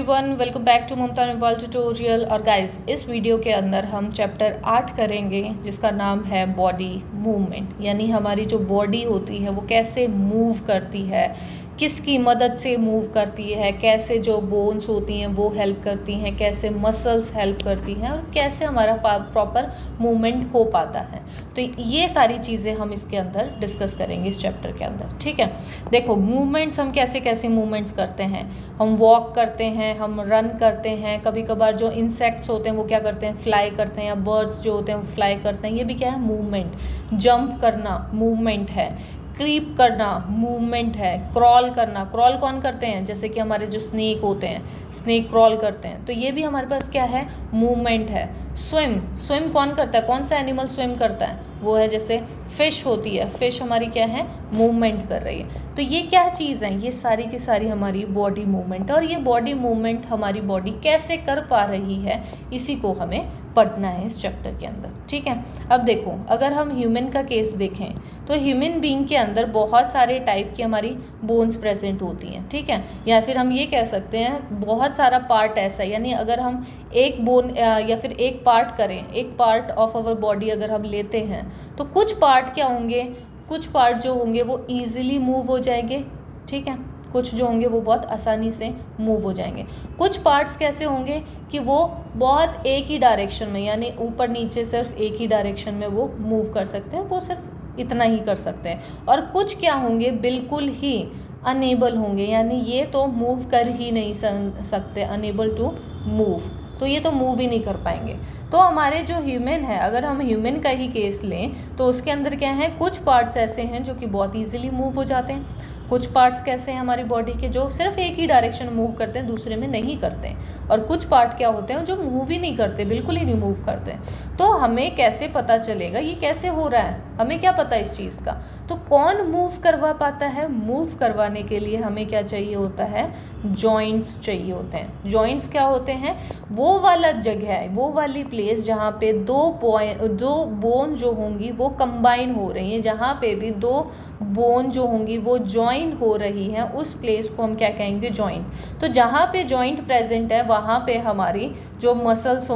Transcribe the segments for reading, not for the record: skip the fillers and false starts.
Everyone, welcome back to Mamta Niwal tutorial. और guys, इस video के अंदर हम चैप्टर 8 करेंगे जिसका नाम है बॉडी मूवमेंट, यानी हमारी जो बॉडी होती है वो कैसे मूव करती है, किसकी मदद से मूव करती है, कैसे जो बोन्स होती हैं वो हेल्प करती हैं, कैसे मसल्स हेल्प करती हैं और कैसे हमारा प्रॉपर मूवमेंट हो पाता है। तो ये सारी चीज़ें हम इसके अंदर डिस्कस करेंगे इस चैप्टर के अंदर। ठीक है, देखो मूवमेंट्स हम कैसे कैसे मूवमेंट्स करते हैं। हम वॉक करते हैं, हम रन करते हैं, कभी कभार जो इंसेक्ट्स होते हैं वो क्या करते हैं, फ्लाई करते हैं, या बर्ड्स जो होते हैं वो फ्लाई करते हैं। ये भी क्या है, मूवमेंट। जंप करना मूवमेंट है, क्रीप करना मूवमेंट है, क्रॉल करना, क्रॉल कौन करते हैं, जैसे कि हमारे जो स्नेक होते हैं, स्नेक क्रॉल करते हैं, तो ये भी हमारे पास क्या है, मूवमेंट है। स्विम, स्विम कौन करता है, कौन सा एनिमल स्विम करता है, वो है जैसे फिश होती है, फिश हमारी क्या है, मूवमेंट कर रही है। तो ये क्या चीज़ है, ये सारी की सारी हमारी बॉडी मूवमेंट। और ये बॉडी मूवमेंट हमारी बॉडी कैसे कर पा रही है, इसी को हमें पढ़ना है इस चैप्टर के अंदर। ठीक है, अब देखो अगर हम ह्यूमन का केस देखें तो ह्यूमन बीइंग के अंदर बहुत सारे टाइप की हमारी बोन्स प्रेजेंट होती हैं। ठीक है, या फिर हम ये कह सकते हैं बहुत सारा पार्ट ऐसा है, यानी अगर हम एक बोन या फिर एक पार्ट करें, एक पार्ट ऑफ आवर बॉडी अगर हम लेते हैं तो कुछ पार्ट क्या होंगे, कुछ पार्ट जो होंगे वो ईजिली मूव हो जाएंगे। ठीक है, कुछ जो होंगे वो बहुत आसानी से मूव हो जाएंगे। कुछ पार्ट्स कैसे होंगे कि वो बहुत एक ही डायरेक्शन में, यानी ऊपर नीचे सिर्फ एक ही डायरेक्शन में वो मूव कर सकते हैं, वो सिर्फ इतना ही कर सकते हैं। और कुछ क्या होंगे, बिल्कुल ही अनेबल होंगे, यानी ये तो मूव कर ही नहीं सकते, अनेबल टू मूव, तो ये तो मूव ही नहीं कर पाएंगे। तो हमारे जो ह्यूमन है, अगर हम ह्यूमन का ही केस लें तो उसके अंदर क्या है, कुछ पार्ट्स ऐसे हैं जो कि बहुत ईजिली मूव हो जाते हैं। कुछ पार्ट्स कैसे हैं हमारी बॉडी के जो सिर्फ एक ही डायरेक्शन मूव करते हैं, दूसरे में नहीं करते। और कुछ पार्ट क्या होते हैं जो मूव ही नहीं करते, बिल्कुल ही नहीं मूव करते। तो हमें कैसे पता चलेगा ये कैसे हो रहा है, हमें क्या पता इस चीज़ का। तो कौन मूव करवा पाता है, मूव करवाने के लिए हमें क्या चाहिए होता है, जॉइंट्स चाहिए होते हैं। जॉइंट्स क्या होते हैं, वो वाला जगह है, वो वाली प्लेस जहाँ पे दो बोन जो होंगी वो कंबाइन हो रही हैं, जहाँ पे भी दो बोन जो होंगी वो ज्वाइन हो रही हैं, उस प्लेस को हम क्या कहेंगे, जॉइंट। तो जहाँ पे जॉइंट प्रेजेंट है वहाँ पे हमारी जो मसल्स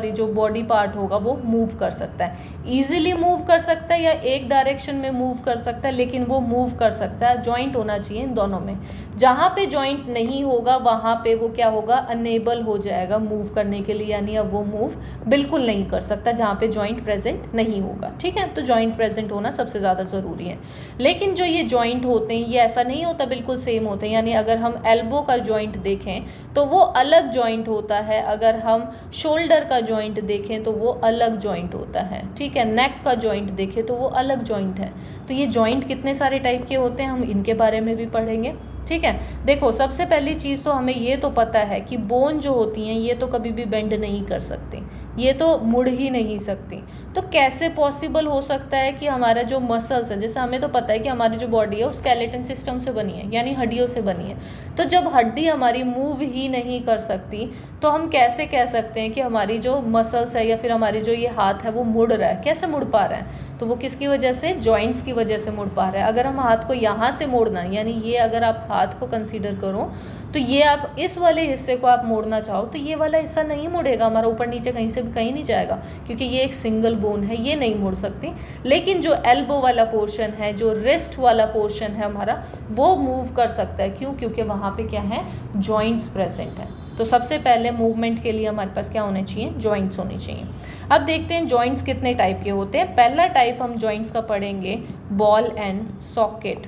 जो बॉडी पार्ट होगा वो मूव कर सकता है, ईजिली मूव कर सकता है या एक डायरेक्शन में मूव कर सकता है, लेकिन वो मूव कर सकता है। जॉइंट होना चाहिए इन दोनों में। जहाँ पे जॉइंट नहीं होगा वहाँ पे वो क्या होगा, अनेबल हो जाएगा मूव करने के लिए, यानी अब वो मूव बिल्कुल नहीं कर सकता जहाँ पे जॉइंट प्रेजेंट नहीं होगा। ठीक है, तो जॉइंट प्रेजेंट होना सबसे ज़्यादा ज़रूरी है। लेकिन जो ये जॉइंट होते हैं ये ऐसा नहीं होता बिल्कुल सेम होते हैं, यानी अगर हम एल्बो का जॉइंट देखें तो वो अलग जॉइंट होता है, अगर हम शोल्डर का जॉइंट देखें तो वो अलग जॉइंट होता है। ठीक है, नेक का जॉइंट देखें तो वो अलग जॉइंट है। तो ये जॉइंट कितने सारे टाइप के होते हैं हम इनके बारे में भी पढ़ेंगे। ठीक है, देखो सबसे पहली चीज़ तो हमें ये तो पता है कि बोन जो होती हैं ये तो कभी भी बेंड नहीं कर सकती, ये तो मुड़ ही नहीं सकती। तो कैसे पॉसिबल हो सकता है कि हमारा जो मसल्स है, जैसे हमें तो पता है कि हमारी जो बॉडी है वो स्केलेटन सिस्टम से बनी है, यानी हड्डियों से बनी है। तो जब हड्डी हमारी मूव ही नहीं कर सकती तो हम कैसे कह सकते हैं कि हमारी जो मसल्स है या फिर हमारी जो ये हाथ है वो मुड़ रहा है, कैसे मुड़ पा रहा है, तो वो किसकी वजह से, जॉइंट्स की वजह से मुड़ पा रहा है। अगर हम हाथ को यहाँ से मोड़ना, यानी ये अगर आप हाथ को कंसीडर करो तो ये आप इस वाले हिस्से को आप मोड़ना चाहो तो ये वाला हिस्सा नहीं मुड़ेगा, हमारा ऊपर नीचे कहीं से भी कहीं नहीं जाएगा, क्योंकि ये एक सिंगल बोन है, ये नहीं मुड़ सकती। लेकिन जो एल्बो वाला पोर्शन है, जो रिस्ट वाला पोर्शन है हमारा, वो मूव कर सकता है। क्यों, क्योंकि वहाँ पे क्या है, जॉइंट्स प्रेजेंट है। तो सबसे पहले मूवमेंट के लिए हमारे पास क्या होने चाहिए, जॉइंट्स होने चाहिए। अब देखते हैं जॉइंट्स कितने टाइप के होते हैं। पहला टाइप हम जॉइंट्स का पढ़ेंगे ball and socket,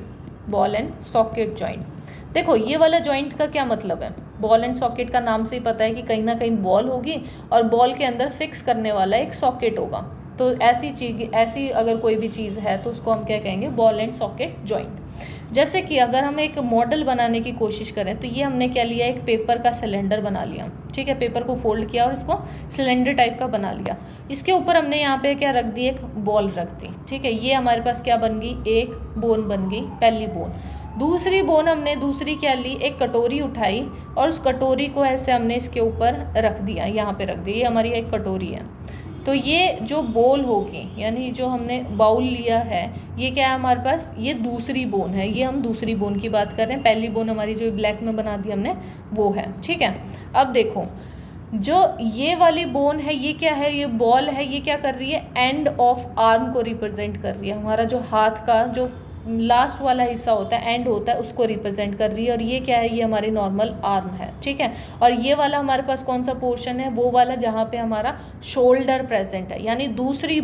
ball and socket joint. देखो ये वाला जॉइंट का क्या मतलब है, बॉल एंड सॉकेट का नाम से ही पता है कि कहीं ना कहीं बॉल होगी और बॉल के अंदर फिक्स करने वाला एक सॉकेट होगा। तो ऐसी अगर कोई भी चीज़ है तो उसको हम क्या कहेंगे, बॉल एंड सॉकेट जॉइंट। जैसे कि अगर हम एक मॉडल बनाने की कोशिश करें तो ये हमने क्या लिया, एक पेपर का सिलेंडर बना लिया। ठीक है, पेपर को फोल्ड किया और इसको सिलेंडर टाइप का बना लिया। इसके ऊपर हमने यहाँ पे क्या रख दी, एक बॉल रख दी। ठीक है, ये हमारे पास क्या बन गई, एक बोन बन गई, पहली बोन। दूसरी बोन हमने दूसरी क्या ली, एक कटोरी उठाई और उस कटोरी को ऐसे हमने इसके ऊपर रख दिया, यहाँ पे रख दी, ये हमारी एक कटोरी है। तो ये जो बोल होगी, यानी जो हमने बाउल लिया है, ये क्या है हमारे पास, ये दूसरी बोन है। ये हम दूसरी बोन की बात कर रहे हैं, पहली बोन हमारी जो ब्लैक में बना दी हमने वो है, ठीक है। अब देखो जो ये वाली बोन है ये क्या है, ये बॉल है, ये क्या कर रही है, एंड ऑफ आर्म को रिप्रेजेंट कर रही है। हमारा जो हाथ का जो लास्ट वाला हिस्सा होता है, एंड होता है, उसको रिप्रेजेंट कर रही है। और ये क्या है, ये हमारी नॉर्मल आर्म है, ठीक है। और ये वाला हमारे पास कौन सा पोर्शन है, वो वाला जहाँ पे हमारा शोल्डर प्रेजेंट है, यानी दूसरी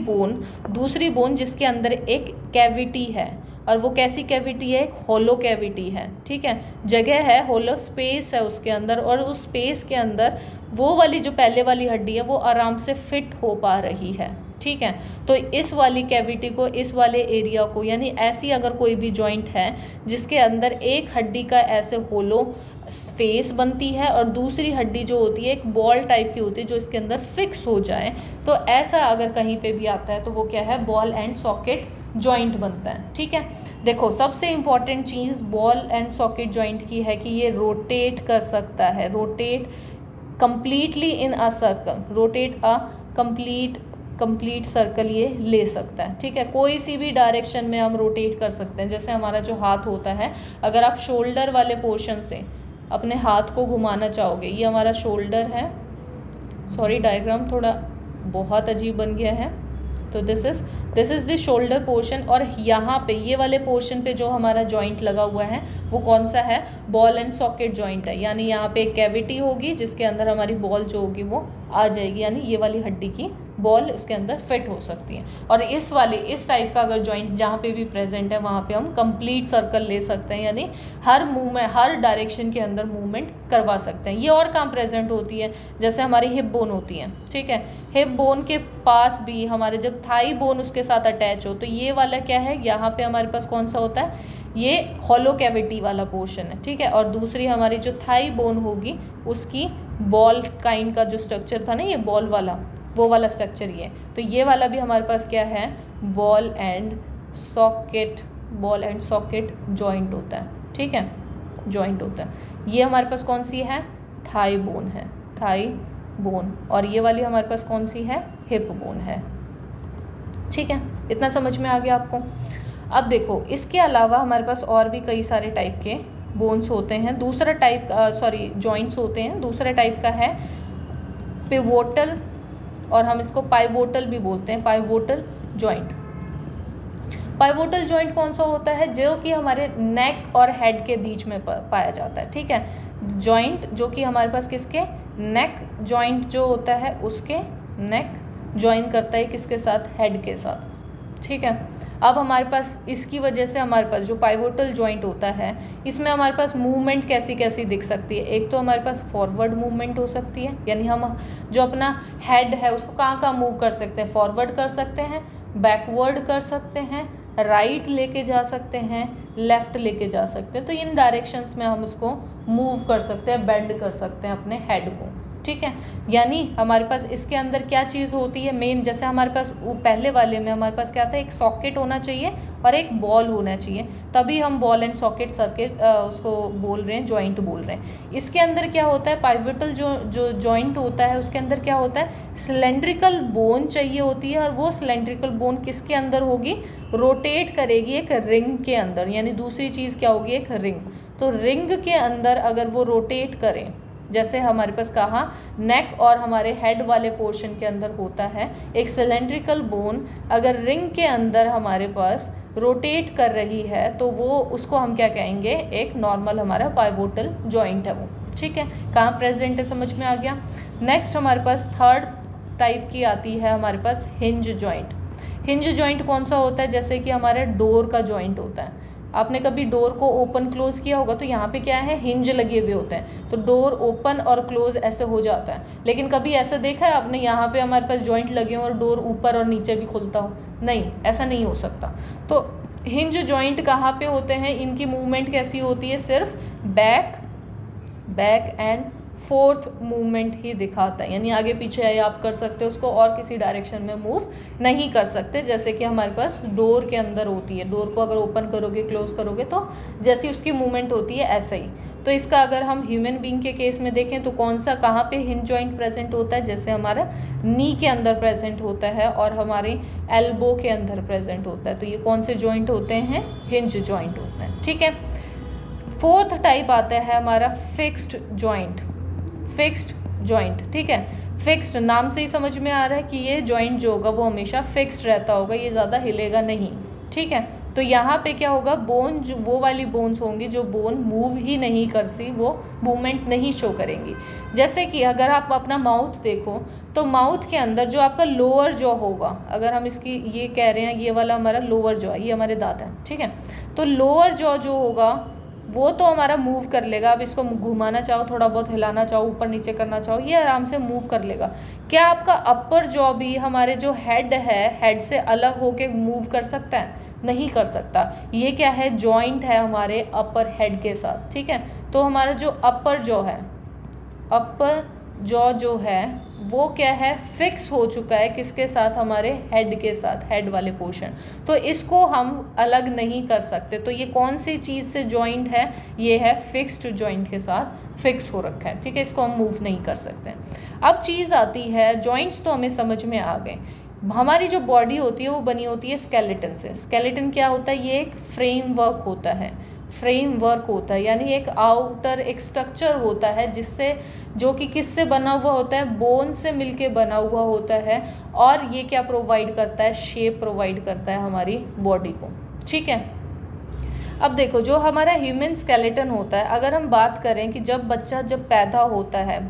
बोन जिसके अंदर एक कैविटी है। और वो कैसी कैविटी है, एक होलो कैविटी है, ठीक है। जगह है, होलो स्पेस है उसके अंदर, और उस स्पेस के अंदर वो वाली जो पहले वाली हड्डी है वो आराम से फिट हो पा रही है, ठीक है। तो इस वाली कैविटी को, इस वाले एरिया को, यानी ऐसी अगर कोई भी जॉइंट है जिसके अंदर एक हड्डी का ऐसे होलो स्पेस बनती है और दूसरी हड्डी जो होती है एक बॉल टाइप की होती है जो इसके अंदर फिक्स हो जाए, तो ऐसा अगर कहीं पे भी आता है तो वो क्या है, बॉल एंड सॉकेट जॉइंट बनता है, ठीक है। देखो सबसे important cheese ball and socket joint की है कि ये रोटेट कर सकता है, rotate completely in a circle, rotate a complete circle ये ले सकता है, ठीक है। कोई सी भी डायरेक्शन में हम रोटेट कर सकते हैं। जैसे हमारा जो हाथ होता है, अगर आप शोल्डर वाले पोर्शन से अपने हाथ को घुमाना चाहोगे, ये हमारा शोल्डर है, सॉरी डायग्राम थोड़ा बहुत अजीब बन गया है, तो this is the shoulder portion. और यहाँ पे ये वाले पोर्शन पे जो हमारा जॉइंट लगा हुआ है वो कौन सा है, बॉल एंड सॉकेट जॉइंट है। यानी यहाँ पे एक कैविटी होगी जिसके अंदर हमारी बॉल जो होगी वो आ जाएगी, यानी ये वाली हड्डी की बॉल इसके अंदर फिट हो सकती है। और इस टाइप का अगर जॉइंट जहाँ पे भी प्रेजेंट है वहाँ पे हम कंप्लीट सर्कल ले सकते हैं, यानी हर मूवमेंट, हर डायरेक्शन के अंदर मूवमेंट करवा सकते हैं। ये और कहाँ प्रेजेंट होती है, जैसे हमारी हिप बोन होती है, ठीक है। हिप बोन के पास भी हमारे जब थाई बोन उसके साथ अटैच हो, तो ये वाला क्या है, यहाँ पे हमारे पास कौन सा होता है, ये हॉलो कैविटी वाला पोर्शन है, ठीक है। और दूसरी हमारी जो थाई बोन होगी उसकी बॉल काइंड का जो स्ट्रक्चर था ना, ये बॉल वाला, वो वाला स्ट्रक्चर ये। तो ये वाला भी हमारे पास क्या है, बॉल एंड सॉकेट जॉइंट होता है, ठीक है, जॉइंट होता है। ये हमारे पास कौन सी है, थाई बोन है, थाई बोन। और ये वाली हमारे पास कौन सी है, हिप बोन है, ठीक है। इतना समझ में आ गया आपको। अब देखो इसके अलावा हमारे पास और भी कई सारे टाइप के बोन्स होते हैं। दूसरा टाइप जॉइंट्स होते हैं। दूसरा टाइप का है पिवोटल, और हम इसको पाइवोटल भी बोलते हैं, पाइवोटल जॉइंट। पाइवोटल जॉइंट कौन सा होता है, जो कि हमारे नेक और हेड के बीच में पाया जाता है, ठीक है। जॉइंट जो कि हमारे पास किसके, नेक जॉइंट जो होता है उसके, नेक ज्वाइन करता है किसके साथ, हेड के साथ, ठीक है। अब हमारे पास इसकी वजह से हमारे पास जो पाइवोटल जॉइंट होता है इसमें हमारे पास मूवमेंट कैसी कैसी दिख सकती है। एक तो हमारे पास फॉरवर्ड मूवमेंट हो सकती है, यानी हम जो अपना हेड है उसको कहाँ कहाँ मूव कर सकते हैं, फॉरवर्ड कर सकते हैं, बैकवर्ड कर सकते हैं, राइट लेके जा सकते हैं, लेफ़्ट लेके जा सकते हैं। तो इन डायरेक्शंस में हम उसको मूव कर सकते हैं, बेंड कर सकते हैं अपने हेड को, ठीक है। यानी हमारे पास इसके अंदर क्या चीज़ होती है मेन, जैसे हमारे पास पहले वाले में हमारे पास क्या था, एक सॉकेट होना चाहिए और एक बॉल होना चाहिए, तभी हम बॉल एंड सॉकेट सर्किट उसको बोल रहे हैं, जॉइंट बोल रहे हैं। इसके अंदर क्या होता है, पाइवोटल जो जॉइंट होता है उसके अंदर क्या होता है, सिलेंड्रिकल बोन चाहिए होती है। और वो सिलेंड्रिकल बोन किसके अंदर होगी, रोटेट करेगी एक रिंग के अंदर, यानी दूसरी चीज़ क्या होगी, एक रिंग। तो रिंग के अंदर अगर वो रोटेट करें, जैसे हमारे पास कहा नेक और हमारे हेड वाले पोर्शन के अंदर होता है एक सिलेंड्रिकल बोन, अगर रिंग के अंदर हमारे पास रोटेट कर रही है तो वो उसको हम क्या कहेंगे, एक नॉर्मल हमारा पाइवोटल जॉइंट है वो, ठीक है। कहाँ प्रेजेंट है, समझ में आ गया। नेक्स्ट हमारे पास थर्ड टाइप की आती है हमारे पास हिंज जॉइंट। हिंज जॉइंट कौन सा होता है, जैसे कि हमारे डोर का जॉइंट होता है। आपने कभी डोर को ओपन क्लोज किया होगा तो यहाँ पे क्या है, हिंज लगे हुए होते हैं, तो डोर ओपन और क्लोज ऐसे हो जाता है। लेकिन कभी ऐसा देखा है आपने, यहाँ पे हमारे पास जॉइंट लगे हो और डोर ऊपर और नीचे भी खुलता हो, नहीं, ऐसा नहीं हो सकता। तो हिंज जॉइंट कहाँ पे होते हैं, इनकी मूवमेंट कैसी होती है, सिर्फ बैक एंड फोर्थ मूवमेंट ही दिखाता है, यानी आगे पीछे आप कर सकते हो उसको, और किसी डायरेक्शन में मूव नहीं कर सकते। जैसे कि हमारे पास डोर के अंदर होती है, डोर को अगर ओपन करोगे क्लोज करोगे तो जैसी उसकी मूवमेंट होती है ऐसे ही। तो इसका अगर हम ह्यूमन बीइंग के केस में देखें तो कौन सा कहाँ पे हिंज जॉइंट प्रेजेंट होता है, जैसे हमारा नी के अंदर प्रेजेंट होता है और हमारे एल्बो के अंदर प्रेजेंट होता है। तो ये कौन से जॉइंट होते हैं, हिंज जॉइंट होते हैं। ठीक है, फोर्थ टाइप आता है हमारा फिक्स्ड जॉइंट। फिक्स्ड जॉइंट, ठीक है, फिक्स्ड नाम से ही समझ में आ रहा है कि ये जॉइंट जो होगा वो हमेशा फिक्स्ड रहता होगा, ये ज़्यादा हिलेगा नहीं। ठीक है, तो यहाँ पे क्या होगा, बोन जो वो वाली बोन्स होंगी जो बोन मूव ही नहीं करती, वो मूवमेंट नहीं शो करेंगी। जैसे कि अगर आप अपना माउथ देखो तो माउथ के अंदर जो आपका लोअर जॉ होगा, अगर हम इसकी ये कह रहे हैं ये वाला हमारा लोअर जॉ, ये हमारे दांत हैं, ठीक है, तो लोअर जॉ जो होगा वो तो हमारा मूव कर लेगा। आप इसको घुमाना चाहो, थोड़ा बहुत हिलाना चाहो, ऊपर नीचे करना चाहो, ये आराम से मूव कर लेगा। क्या आपका अपर जॉ भी हमारे जो हेड है, हेड से अलग होके मूव कर सकता है? नहीं कर सकता। ये क्या है, जॉइंट है हमारे अपर हेड के साथ। ठीक है, तो हमारा जो अपर जॉ है, अपर जॉ जो है वो क्या है, फिक्स हो चुका है किसके साथ, हमारे हेड के साथ, हेड वाले पोर्शन। तो इसको हम अलग नहीं कर सकते। तो ये कौन सी चीज़ से जॉइंट है, ये है फिक्स्ड जॉइंट के साथ फिक्स हो रखा है। ठीक है, इसको हम मूव नहीं कर सकते। अब चीज़ आती है, जॉइंट्स तो हमें समझ में आ गए। हमारी जो बॉडी होती है वो बनी होती है स्केलेटन से। स्केलेटन क्या होता है, ये एक फ्रेमवर्क होता है, फ्रेमवर्क होता है, यानी एक आउटर एक स्ट्रक्चर होता है जिससे, जो कि किससे बना हुआ होता है, बोन से मिलके बना हुआ होता है। और ये क्या प्रोवाइड करता है, शेप प्रोवाइड करता है हमारी बॉडी को। ठीक है, अब देखो जो हमारा ह्यूमन स्केलेटन होता है, अगर हम बात करें कि जब बच्चा जब पैदा होता है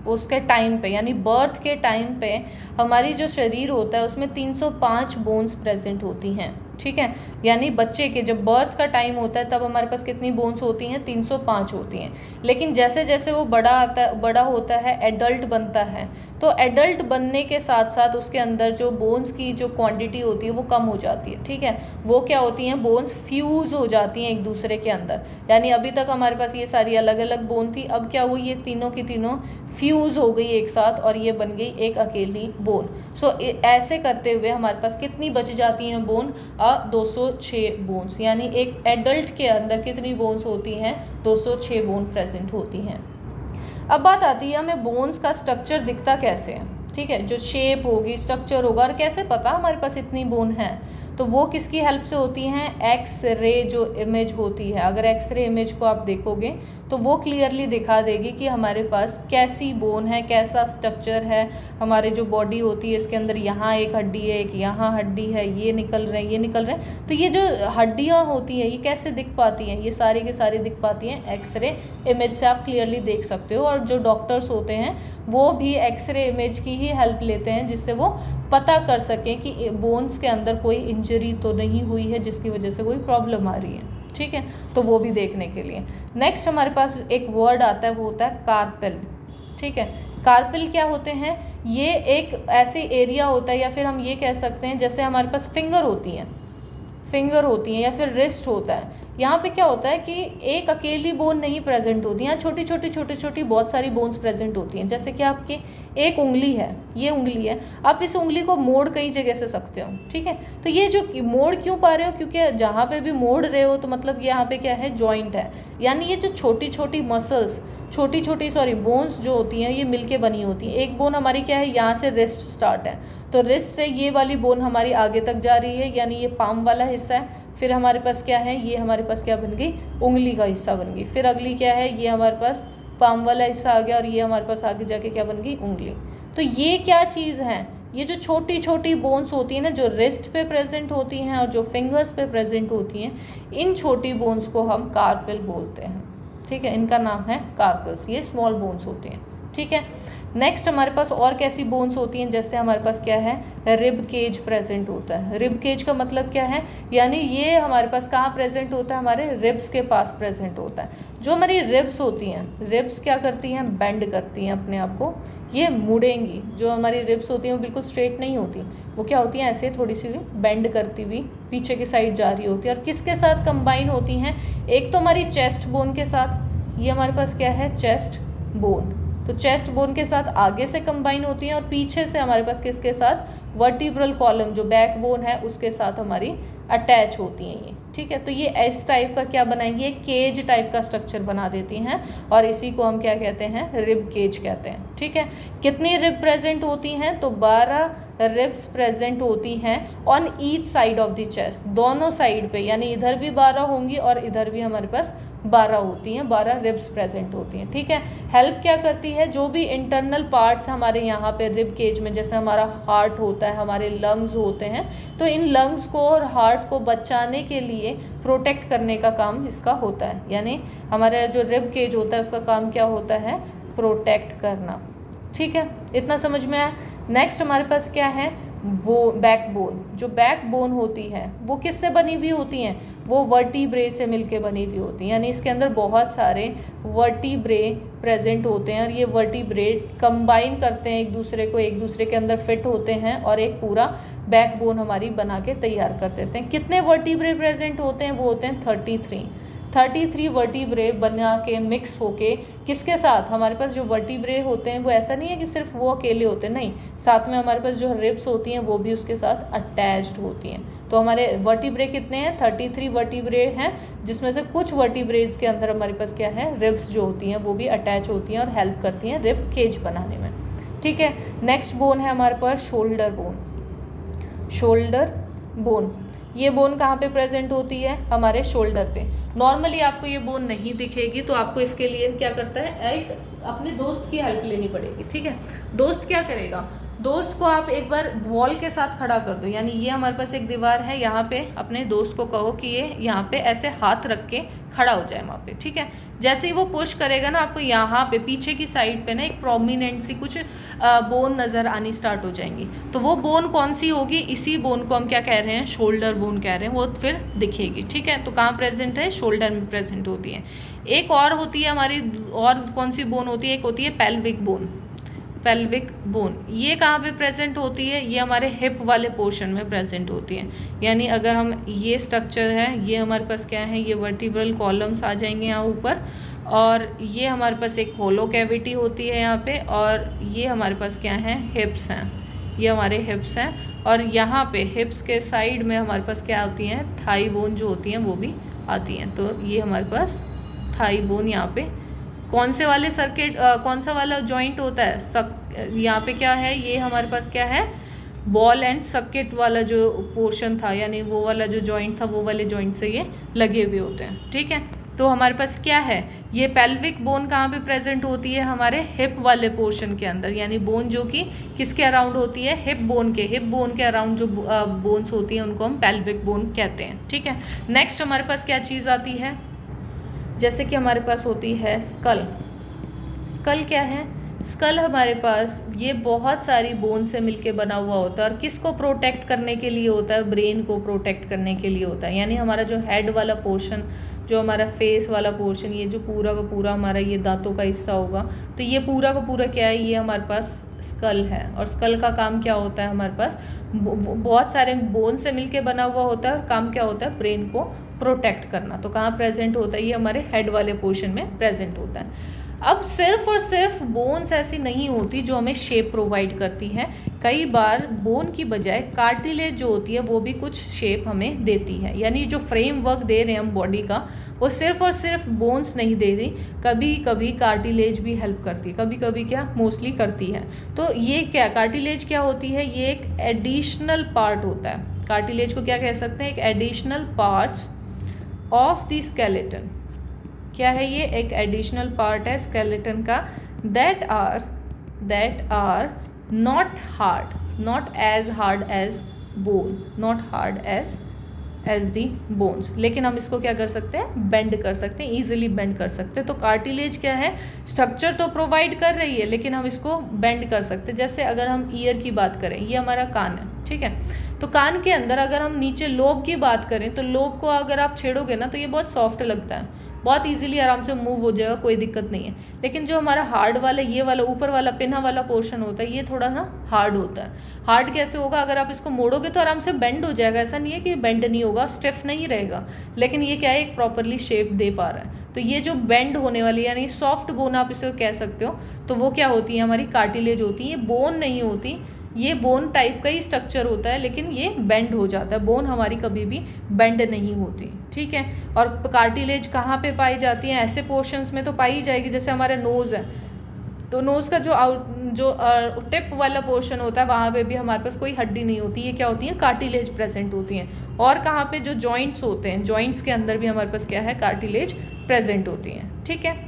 उसके टाइम पे, यानी बर्थ के टाइम पे हमारी जो शरीर होता है उसमें 305 बोन्स प्रेजेंट होती हैं। ठीक है, यानी बच्चे के जब बर्थ का टाइम होता है तब हमारे पास कितनी बोन्स होती हैं, 305 होती हैं। लेकिन जैसे जैसे वो बड़ा होता है, एडल्ट बनता है, तो एडल्ट बनने के साथ साथ उसके अंदर जो बोन्स की जो क्वांटिटी होती है वो कम हो जाती है। ठीक है, वो क्या होती हैं, बोन्स फ्यूज़ हो जाती हैं एक दूसरे के अंदर। यानी अभी तक हमारे पास ये सारी अलग अलग बोन थी, अब क्या हुई, ये तीनों की तीनों फ्यूज़ हो गई एक साथ और ये बन गई एक अकेली बोन। सो ऐसे करते हुए हमारे पास कितनी बच जाती हैं बोन, 206 बोन्स। यानी एक एडल्ट के अंदर कितनी बोन्स होती हैं, 206 बोन प्रेजेंट होती हैं। अब बात आती है हमें बोन्स का स्ट्रक्चर दिखता कैसे है। ठीक है, जो शेप होगी, स्ट्रक्चर होगा, और कैसे पता हमारे पास इतनी बोन है, तो वो किसकी हेल्प से होती हैं, एक्स-रे जो इमेज होती है। अगर एक्स-रे इमेज को आप देखोगे तो वो क्लियरली दिखा देगी कि हमारे पास कैसी बोन है, कैसा स्ट्रक्चर है। हमारे जो बॉडी होती है इसके अंदर यहाँ एक हड्डी है, एक यहाँ हड्डी है, ये निकल रहे हैं, ये निकल रहे हैं। तो ये जो हड्डियाँ होती हैं ये कैसे दिख पाती हैं, ये सारी की सारी दिख पाती हैं एक्स-रे इमेज से, आप क्लियरली देख सकते हो। और जो डॉक्टर्स होते हैं वो भी एक्स-रे इमेज की ही हेल्प लेते हैं जिससे वो पता कर सकें कि बोन्स के अंदर कोई इंजरी तो नहीं हुई है जिसकी वजह से कोई प्रॉब्लम आ रही है। ठीक है, तो वो भी देखने के लिए। नेक्स्ट हमारे पास एक वर्ड आता है, वो होता है कार्पेल। ठीक है, कार्पेल क्या होते हैं, ये एक ऐसी एरिया होता है, या फिर हम ये कह सकते हैं जैसे हमारे पास फिंगर होती हैं या फिर रिस्ट होता है। यहाँ पे क्या होता है कि एक अकेली बोन नहीं प्रेजेंट होती, यहाँ छोटी छोटी बहुत सारी बोन्स प्रेजेंट होती हैं। जैसे कि आपकी एक उंगली है, ये उंगली है, आप इस उंगली को मोड़ कई जगह से सकते हो। ठीक है, तो ये जो मोड़ क्यों पा रहे हो, क्योंकि जहाँ पे भी मोड़ रहे हो तो मतलब यहाँ पे क्या है, जॉइंट है। यानी ये जो छोटी छोटी मसल्स, बोन्स जो होती हैं ये मिलके बनी होती हैं। एक बोन हमारी क्या है, यहाँ से रिस्ट स्टार्ट है, तो रिस्ट से ये वाली बोन हमारी आगे तक जा रही है, यानी ये पाम वाला हिस्सा है। फिर हमारे पास क्या है, ये हमारे पास क्या बन गई, उंगली का हिस्सा बन गई। फिर अगली क्या है, ये हमारे पास पाम वाला हिस्सा आ गया, और ये हमारे पास आगे जाके क्या बन गई, उंगली। तो ये क्या चीज़ है, ये जो छोटी छोटी बोन्स होती हैं ना, जो रिस्ट पे प्रेजेंट होती हैं और जो फिंगर्स पे प्रेजेंट होती हैं, इन छोटी बोन्स को हम कार्पेल बोलते हैं। ठीक है, इनका नाम है कार्पल्स, ये स्मॉल बोन्स होती हैं। ठीक है, नेक्स्ट हमारे पास और कैसी बोन्स होती हैं, जैसे हमारे पास क्या है, रिब केज प्रेजेंट होता है। रिब केज का मतलब क्या है, यानी ये हमारे पास कहाँ प्रेजेंट होता है, हमारे रिब्स के पास प्रेजेंट होता है। जो हमारी रिब्स होती हैं, रिब्स क्या करती हैं, बेंड करती हैं अपने आप को, ये मुड़ेंगी। जो हमारी रिब्स होती हैं वो बिल्कुल स्ट्रेट नहीं होती, वो क्या होती हैं, ऐसे थोड़ी सी बेंड करती हुई पीछे की साइड जा रही होती है। और किसके साथ कंबाइन होती हैं, एक तो हमारी चेस्ट बोन के साथ, ये हमारे पास क्या है, चेस्ट बोन, तो चेस्ट बोन के साथ आगे से कंबाइन होती हैं, और पीछे से हमारे पास किसके साथ, वर्टिब्रल कॉलम जो बैक बोन है उसके साथ हमारी अटैच होती हैं ये, ठीक है। तो ये इस टाइप का क्या बनाएंगे, एक केज टाइप का स्ट्रक्चर बना देती हैं और इसी को हम क्या कहते हैं, रिब केज कहते हैं, ठीक है। कितनी रिब प्रेजेंट होती हैं, तो 12 रिब्स प्रेजेंट होती हैं on each side of the chest, दोनों साइड पे, यानी इधर भी 12 होंगी और इधर भी हमारे पास 12 होती हैं, 12 रिब्स प्रेजेंट होती हैं, ठीक है। हेल्प क्या करती है, जो भी इंटरनल पार्ट्स हमारे यहाँ पे रिब केज में, जैसे हमारा हार्ट होता है, हमारे लंग्स होते हैं, तो इन लंग्स को और हार्ट को बचाने के लिए प्रोटेक्ट करने का काम इसका होता है। यानी हमारा जो रिब केज होता है उसका काम क्या होता है, प्रोटेक्ट करना, ठीक है। इतना समझ में आया। नेक्स्ट हमारे पास क्या है, बैकबोन। जो बैकबोन होती है वो किससे बनी हुई होती हैं, वो वर्टिब्रे से मिलके बनी हुई होती हैं, यानी इसके अंदर बहुत सारे वर्टिब्रे प्रेजेंट होते हैं और ये वर्टिब्रे कंबाइन करते हैं एक दूसरे के अंदर फिट होते हैं और एक पूरा बैकबोन हमारी बना के तैयार कर देते हैं। कितने वर्टिब्रे प्रेजेंट होते हैं, वो होते हैं 33 वर्टिब्रे बना के मिक्स होके किसके साथ, हमारे पास जो वर्टिब्रे होते हैं वो ऐसा नहीं है कि सिर्फ वो अकेले होते हैं, नहीं, साथ में हमारे पास जो रिब्स होती हैं वो भी उसके साथ अटैच्ड होती हैं। तो हमारे वर्टिब्रे कितने हैं, 33 वर्टिब्रे हैं, जिसमें से कुछ वर्टिब्रेज के अंदर हमारे पास क्या है, रिब्स जो होती हैं वो भी अटैच होती हैं और हेल्प करती हैं रिब केज बनाने में, ठीक है। नेक्स्ट बोन है हमारे पास शोल्डर बोन। ये बोन कहाँ पे प्रेजेंट होती है, हमारे शोल्डर पे। नॉर्मली आपको ये बोन नहीं दिखेगी, तो आपको इसके लिए क्या करता है, एक अपने दोस्त की हेल्प लेनी पड़ेगी, ठीक है। दोस्त क्या करेगा, दोस्त को आप एक बार वॉल के साथ खड़ा कर दो, यानी ये हमारे पास एक दीवार है, यहाँ पे अपने दोस्त को कहो कि ये यहाँ पे ऐसे हाथ रख के खड़ा हो जाए वहाँ पे, ठीक है। जैसे ही वो पुश करेगा ना, आपको यहाँ पे पीछे की साइड पे ना एक प्रोमिनेंट सी कुछ बोन नज़र आनी स्टार्ट हो जाएंगी। तो वो बोन कौन सी होगी, इसी बोन को हम क्या कह रहे हैं, शोल्डर बोन कह रहे हैं, वो फिर दिखेगी, ठीक है। तो कहाँ प्रेजेंट है, शोल्डर में प्रेजेंट होती है। एक और होती है हमारी, और कौन सी बोन होती है, एक होती है पेल्विक बोन। ये कहाँ पे प्रेजेंट होती है, ये हमारे हिप वाले पोर्शन में प्रेजेंट होती है। यानी अगर हम, ये स्ट्रक्चर है, ये हमारे पास क्या है, ये वर्टिब्रल कॉलम्स आ जाएंगे यहाँ ऊपर, और ये हमारे पास एक होलो कैविटी होती है यहाँ पे, और ये हमारे पास क्या है, हिप्स हैं, ये हमारे हिप्स हैं, और यहाँ पे हिप्स के साइड में हमारे पास क्या होती हैं, थाई बोन जो होती हैं वो भी आती हैं। तो ये हमारे पास थाई बोन, यहाँ पे कौन से वाले सर्किट, कौन सा वाला जॉइंट होता है, यहाँ पे क्या है, ये हमारे पास क्या है, बॉल एंड सकेट वाला जो पोर्शन था, यानी वो वाला जो जॉइंट था, वो वाले जॉइंट से ये लगे हुए होते हैं, ठीक है। तो हमारे पास क्या है, ये पेल्विक बोन कहाँ पे प्रेजेंट होती है, हमारे हिप वाले पोर्शन के अंदर, यानी बोन जो कि किसके अराउंड होती है, हिप बोन के अराउंड जो बोन्स होती हैं उनको हम पेल्विक बोन कहते हैं, ठीक है। नेक्स्ट हमारे पास क्या चीज़ आती है, जैसे कि हमारे पास होती है स्कल क्या है, स्कल हमारे पास ये बहुत सारी बोन से मिलके बना हुआ होता है और किसको प्रोटेक्ट करने के लिए होता है, ब्रेन को प्रोटेक्ट करने के लिए होता है। यानी हमारा जो हेड वाला पोर्शन, जो हमारा फेस वाला पोर्शन, ये जो पूरा का पूरा हमारा ये दांतों का हिस्सा होगा, तो ये पूरा का पूरा क्या है, ये हमारे पास स्कल है। और स्कल का काम क्या होता है, हमारे पास बहुत सारे बोन से मिलके बना हुआ होता है और काम क्या होता है, ब्रेन को प्रोटेक्ट करना। तो कहाँ प्रेजेंट होता है, ये हमारे हेड वाले पोर्शन में प्रेजेंट होता है। अब सिर्फ और सिर्फ बोन्स ऐसी नहीं होती जो हमें शेप प्रोवाइड करती हैं, कई बार बोन की बजाय कार्टिलेज जो होती है वो भी कुछ शेप हमें देती है। यानी जो फ्रेमवर्क दे रहे हैं हम बॉडी का, वो सिर्फ और सिर्फ बोन्स नहीं दे रही, कभी कभी कार्टिलेज भी हेल्प करती है, कभी कभी क्या, मोस्टली करती है। तो ये क्या, कार्टिलेज क्या होती है, ये एक एडिशनल पार्ट होता है। कार्टिलेज को क्या कह सकते हैं, एक additional parts of the skeleton. क्या है ये, एक एडिशनल पार्ट है स्केलेटन का, that are not as hard as the bones, लेकिन हम इसको क्या कर सकते हैं, बेंड कर सकते हैं, ईजिली बेंड कर सकते हैं। तो कार्टिलेज क्या है, स्ट्रक्चर तो प्रोवाइड कर रही है लेकिन हम इसको बेंड कर सकते हैं। जैसे अगर हम ईयर की बात करें, ये हमारा कान है, ठीक है, तो कान के अंदर अगर हम नीचे लोब की बात करें, तो लोब को अगर आप छेड़ोगे ना तो ये बहुत सॉफ्ट लगता है, बहुत इजीली आराम से मूव हो जाएगा, कोई दिक्कत नहीं है। लेकिन जो हमारा हार्ड वाला, ये वाला ऊपर वाला पिन्हा वाला पोर्शन होता है, ये थोड़ा ना हार्ड होता है। हार्ड कैसे होगा, अगर आप इसको मोड़ोगे तो आराम से बेंड हो जाएगा, ऐसा नहीं है कि बेंड नहीं होगा, स्टिफ नहीं रहेगा, लेकिन ये क्या है, एक प्रॉपरली शेप दे पा रहा है। तो ये जो बेंड होने वाली, यानी सॉफ्ट बोन आप इसे कह सकते हो, तो वो क्या होती है, हमारी कार्टिलेज होती है। ये बोन नहीं होती, ये बोन टाइप का ही स्ट्रक्चर होता है, लेकिन ये बेंड हो जाता है। बोन हमारी कभी भी बेंड नहीं होती, ठीक है। और कार्टिलेज कहाँ पे पाई जाती है? ऐसे पोर्शंस में तो पाई जाएगी, जैसे हमारा नोज़ है तो नोज़ का जो टिप वाला पोर्शन होता है वहाँ पे भी हमारे पास कोई हड्डी नहीं होती, ये क्या होती है? कार्टिलेज प्रेजेंट होती हैं। और कहाँ पे? जो जॉइंट्स होते हैं, जॉइंट्स के अंदर भी हमारे पास क्या है? कार्टिलेज प्रेजेंट होती हैं, ठीक है।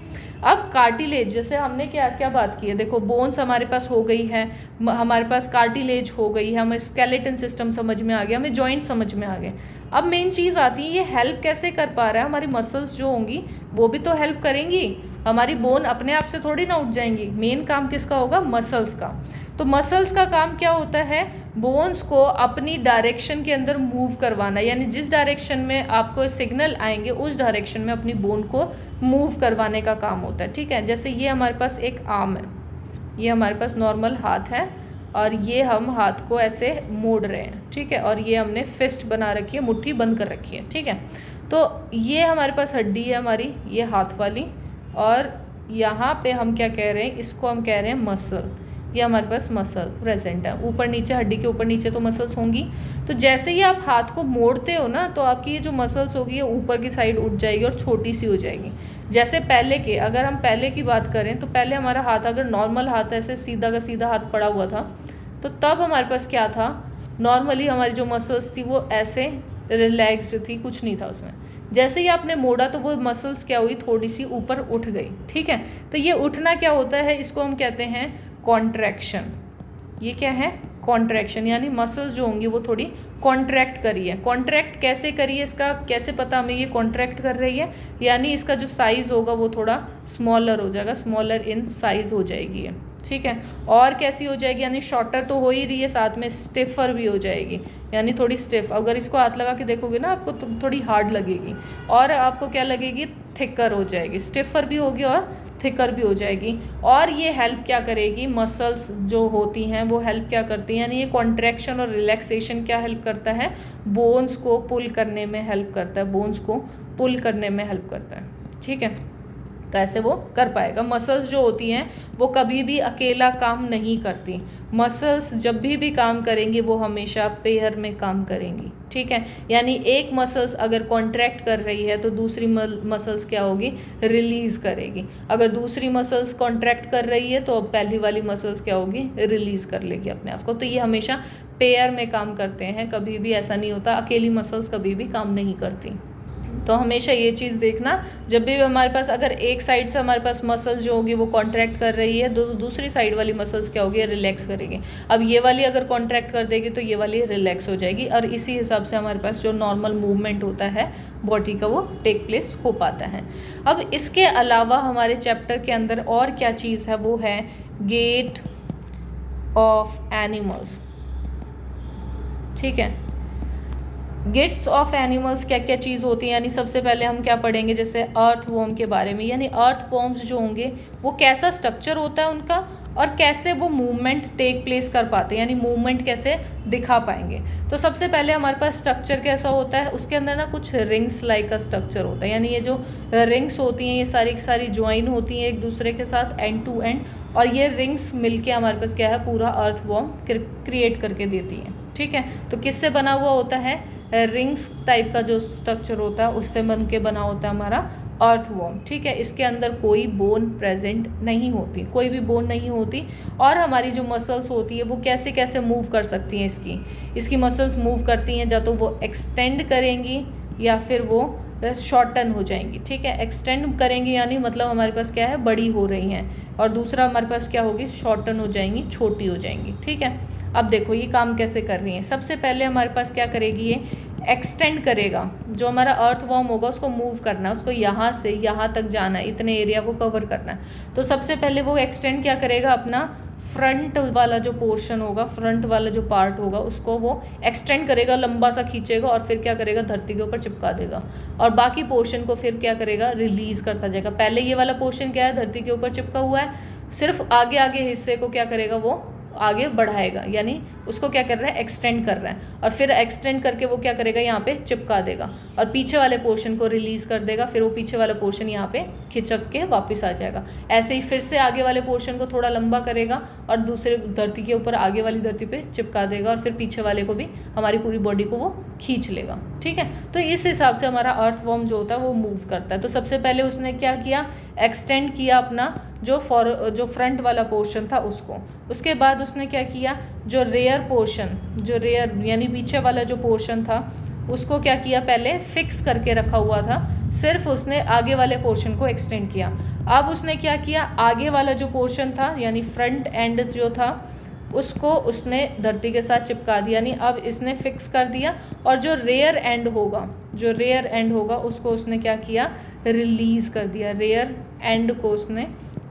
अब कार्टिलेज, जैसे हमने क्या क्या बात की है, देखो बोन्स हमारे पास हो गई है, हमारे पास कार्टिलेज हो गई है, हमें स्केलेटन सिस्टम समझ में आ गया, हमें जॉइंट समझ में आ गए। अब मेन चीज़ आती है, ये हेल्प कैसे कर पा रहा है? हमारी मसल्स जो होंगी वो भी तो हेल्प करेंगी, हमारी बोन अपने आप से थोड़ी ना उठ जाएंगी। मेन काम किसका होगा? मसल्स का। तो मसल्स का काम क्या होता है? बोन्स को अपनी डायरेक्शन के अंदर मूव करवाना, यानी जिस डायरेक्शन में आपको सिग्नल आएंगे उस डायरेक्शन में अपनी बोन को मूव करवाने का काम होता है, ठीक है। जैसे ये हमारे पास एक आर्म है, ये हमारे पास नॉर्मल हाथ है और ये हम हाथ को ऐसे मोड़ रहे हैं, ठीक है। और ये हमने फिस्ट बना रखी है, मुट्ठी बंद कर रखी है, ठीक है। तो ये हमारे पास हड्डी है हमारी, ये हाथ वाली, और यहाँ पे हम क्या कह रहे हैं? इसको हम कह रहे हैं मसल। ये हमारे पास मसल प्रेजेंट है, ऊपर नीचे, हड्डी के ऊपर नीचे तो मसल्स होंगी। तो जैसे ही आप हाथ को मोड़ते हो ना, तो आपकी ये जो मसल्स होगी ये ऊपर की साइड उठ जाएगी और छोटी सी हो जाएगी। जैसे पहले के, अगर हम पहले की बात करें तो पहले हमारा हाथ अगर नॉर्मल हाथ ऐसे सीधा का सीधा हाथ पड़ा हुआ था, तो तब हमारे पास क्या था? नॉर्मली हमारी जो मसल्स थी वो ऐसे रिलैक्स्ड थी, कुछ नहीं था उसमें। जैसे ही आपने मोड़ा तो वो मसल्स क्या हुई? थोड़ी सी ऊपर उठ गई, ठीक है। तो ये उठना क्या होता है? इसको हम कहते हैं कॉन्ट्रैक्शन। ये क्या है? कॉन्ट्रैक्शन, यानी मसल्स जो होंगी वो थोड़ी कॉन्ट्रैक्ट करी है। कॉन्ट्रैक्ट कैसे करी है? इसका कैसे पता हमें ये कॉन्ट्रैक्ट कर रही है? यानी इसका जो साइज़ होगा वो थोड़ा स्मॉलर हो जाएगा, स्मॉलर इन साइज़ हो जाएगी है, ठीक है। और कैसी हो जाएगी? यानी शॉर्टर तो हो ही रही है, साथ में स्टिफर भी हो जाएगी, यानी थोड़ी स्टिफ। अगर इसको हाथ लगा के देखोगे ना आपको तो थोड़ी हार्ड लगेगी, और आपको क्या लगेगी? थिकर हो जाएगी, स्टिफर भी होगी और थिकर भी हो जाएगी। और ये हेल्प क्या करेगी? मसल्स जो होती हैं वो हेल्प क्या करती हैं? यानी ये कॉन्ट्रैक्शन और रिलैक्सेशन क्या हेल्प करता है? बोन्स को पुल करने में हेल्प करता है, बोन्स को पुल करने में हेल्प करता है, ठीक है। तो ऐसे वो कर पाएगा। मसल्स जो होती हैं वो कभी भी अकेला काम नहीं करती, मसल्स जब भी काम करेंगी वो हमेशा पेयर में काम करेंगी, ठीक है। यानी एक मसल्स अगर कॉन्ट्रैक्ट कर रही है तो दूसरी मसल्स क्या होगी? रिलीज़ करेगी। अगर दूसरी मसल्स कॉन्ट्रैक्ट कर रही है तो अब पहली वाली मसल्स क्या होगी? रिलीज़ कर लेगी अपने आप को। तो ये हमेशा पेयर में काम करते हैं, कभी भी ऐसा नहीं होता अकेली मसल्स कभी भी काम नहीं करती। तो हमेशा ये चीज़ देखना, जब भी हमारे पास अगर एक साइड से हमारे पास मसल्स जो होगी वो कॉन्ट्रैक्ट कर रही है तो दूसरी साइड वाली मसल्स क्या होगी? रिलैक्स करेगी। अब ये वाली अगर कॉन्ट्रैक्ट कर देगी तो ये वाली रिलैक्स हो जाएगी, और इसी हिसाब से हमारे पास जो नॉर्मल मूवमेंट होता है बॉडी का वो टेक प्लेस हो पाता है। अब इसके अलावा हमारे चैप्टर के अंदर और क्या चीज़ है? वो है गेट ऑफ एनिमल्स, ठीक है। गेट्स ऑफ एनिमल्स क्या क्या चीज़ होती है? यानी सबसे पहले हम क्या पढ़ेंगे? जैसे अर्थवॉर्म के बारे में, यानी अर्थवॉर्म्स जो होंगे वो कैसा स्ट्रक्चर होता है उनका, और कैसे वो मूवमेंट टेक प्लेस कर पाते हैं, यानी मूवमेंट कैसे दिखा पाएंगे। तो सबसे पहले हमारे पास स्ट्रक्चर कैसा होता है? उसके अंदर ना कुछ रिंग्स लाइक का स्ट्रक्चर होता है, यानी ये जो रिंग्स होती हैं ये सारी की सारी ज्वाइन होती हैं एक दूसरे के साथ एंड टू एंड, और ये रिंग्स मिलके हमारे पास क्या है? पूरा अर्थवॉर्म क्रिएट करके देती हैं, ठीक है। तो किससे बना हुआ होता है? रिंग्स टाइप का जो स्ट्रक्चर होता है उससे बन के बना होता है हमारा अर्थवॉर्म, ठीक है। इसके अंदर कोई बोन प्रेजेंट नहीं होती, कोई भी बोन नहीं होती। और हमारी जो मसल्स होती है वो कैसे कैसे मूव कर सकती हैं? इसकी मसल्स मूव करती हैं, या तो वो एक्सटेंड करेंगी या फिर वो शॉर्टन हो जाएंगी, ठीक है। एक्सटेंड करेंगी यानी मतलब हमारे पास क्या है? बड़ी हो रही हैं, और दूसरा हमारे पास क्या होगी? शॉर्टन हो जाएंगी, छोटी हो जाएंगी, ठीक है। अब देखो ये काम कैसे कर रही हैं। सबसे पहले हमारे पास क्या करेगी? ये एक्सटेंड करेगा, जो हमारा अर्थवॉर्म होगा उसको मूव करना है, उसको यहाँ से यहाँ तक जाना है, इतने एरिया को कवर करना है। तो सबसे पहले वो एक्सटेंड क्या करेगा? अपना फ्रंट वाला जो पोर्शन होगा, फ्रंट वाला जो पार्ट होगा उसको वो एक्सटेंड करेगा, लंबा सा खींचेगा, और फिर क्या करेगा? धरती के ऊपर चिपका देगा, और बाकी पोर्शन को फिर क्या करेगा? रिलीज़ करता जाएगा। पहले ये वाला पोर्शन क्या है? धरती के ऊपर चिपका हुआ है, सिर्फ आगे आगे हिस्से को क्या करेगा? वो आगे बढ़ाएगा, यानी उसको क्या कर रहा है, एक्सटेंड कर रहा है, और फिर एक्सटेंड करके वो क्या करेगा, यहाँ पे चिपका देगा और पीछे वाले पोर्शन को रिलीज कर देगा, फिर वो पीछे वाला पोर्शन यहाँ पे खिंचक के वापस आ जाएगा। ऐसे ही फिर से आगे वाले पोर्शन को थोड़ा लंबा करेगा और दूसरे धरती के ऊपर आगे वाली धरती पे चिपका देगा, और फिर पीछे वाले को भी हमारी पूरी बॉडी को वो खींच लेगा। ठीक है, तो इस हिसाब से हमारा अर्थवॉर्म जो होता है वो मूव करता है। तो सबसे पहले उसने क्या किया, एक्सटेंड किया अपना जो फ्रंट वाला पोर्शन था उसको। उसके बाद उसने क्या किया, जो रेयर पोर्शन, जो रेयर यानी पीछे वाला जो पोर्शन था उसको क्या किया, पहले फिक्स करके रखा हुआ था, सिर्फ उसने आगे वाले पोर्शन को एक्सटेंड किया। अब उसने क्या किया, आगे वाला जो पोर्शन था यानी फ्रंट एंड जो था उसको उसने धरती के साथ चिपका दिया, यानी अब इसने फिक्स कर दिया, और जो रेयर एंड होगा उसको उसने क्या किया, रिलीज कर दिया, रेयर एंड को उसने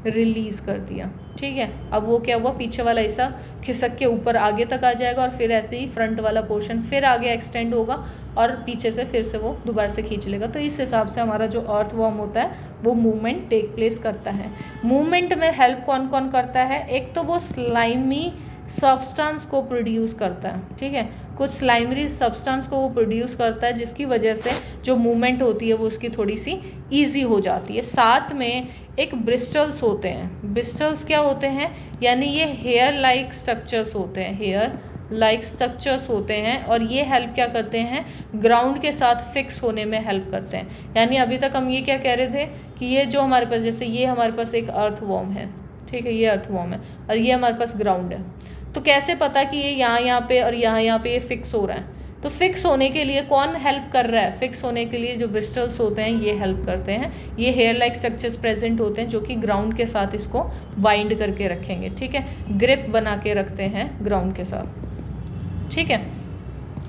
रिलीज कर दिया। ठीक है, अब वो क्या हुआ, पीछे वाला हिस्सा खिसक के ऊपर आगे तक आ जाएगा, और फिर ऐसे ही फ्रंट वाला पोर्शन फिर आगे एक्सटेंड होगा और पीछे से फिर से वो दोबारा से खींच लेगा। तो इस हिसाब से हमारा जो अर्थवॉर्म होता है वो मूवमेंट टेक प्लेस करता है। मूवमेंट में हेल्प कौन कौन करता है, एक तो वो स्लाइमी सब्सटेंस को प्रोड्यूस करता है। ठीक है, कुछ स्लाइमरी सब्सटेंस को वो प्रोड्यूस करता है जिसकी वजह से जो मूवमेंट होती है वो उसकी थोड़ी सी ईजी हो जाती है। साथ में एक ब्रिस्टल्स होते हैं। ब्रिस्टल्स क्या होते हैं, यानी ये हेयर लाइक स्ट्रक्चर्स होते हैं, हेयर लाइक स्ट्रक्चर्स होते हैं, और ये हेल्प क्या करते हैं, ग्राउंड के साथ फिक्स होने में हेल्प करते हैं। यानी अभी तक हम ये क्या कह रहे थे कि ये जो हमारे पास, जैसे ये हमारे पास एक अर्थवॉर्म है, ठीक है, ये अर्थवॉर्म है और ये हमारे पास ग्राउंड है, तो कैसे पता कि ये यहाँ पे और यहाँ पे ये फिक्स हो रहा है। तो फिक्स होने के लिए कौन हेल्प कर रहा है, फिक्स होने के लिए जो ब्रिस्टल्स होते हैं ये हेल्प करते हैं। ये हेयर लाइक स्ट्रक्चर्स प्रेजेंट होते हैं जो कि ग्राउंड के साथ इसको बाइंड करके रखेंगे। ठीक है, ग्रिप बना के रखते हैं ग्राउंड के साथ। ठीक है,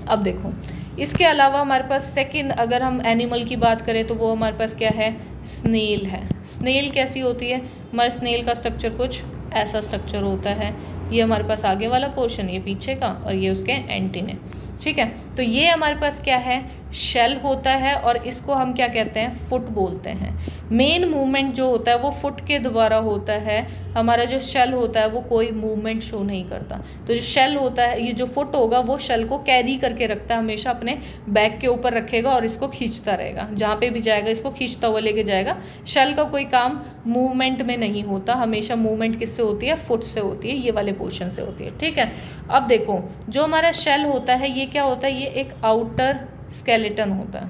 अब देखो इसके अलावा हमारे पास सेकंड, अगर हम एनिमल की बात करें तो वो हमारे पास क्या है, स्नेल है। स्नेल कैसी होती है, हमारे स्नेल का स्ट्रक्चर कुछ ऐसा स्ट्रक्चर होता है। ये हमारे पास आगे वाला पोर्शन, ये पीछे का, और ये उसके एंटीने। ठीक है, तो ये हमारे पास क्या है, शेल होता है, और इसको हम क्या कहते हैं, फुट बोलते हैं। मेन मूवमेंट जो होता है वो फुट के द्वारा होता है। हमारा जो शेल होता है वो कोई मूवमेंट शो नहीं करता। तो जो शेल होता है, ये जो फुट होगा वो शेल को कैरी करके रखता है, हमेशा अपने बैक के ऊपर रखेगा और इसको खींचता रहेगा, जहाँ पे भी जाएगा इसको खींचता हुआ लेके जाएगा। शेल का कोई काम मूवमेंट में नहीं होता, हमेशा मूवमेंट किससे होती है, फुट से होती है, ये वाले पोर्शन से होती है। ठीक है, अब देखो जो हमारा शेल होता है ये क्या होता है, ये एक आउटर स्केलेटन होता है,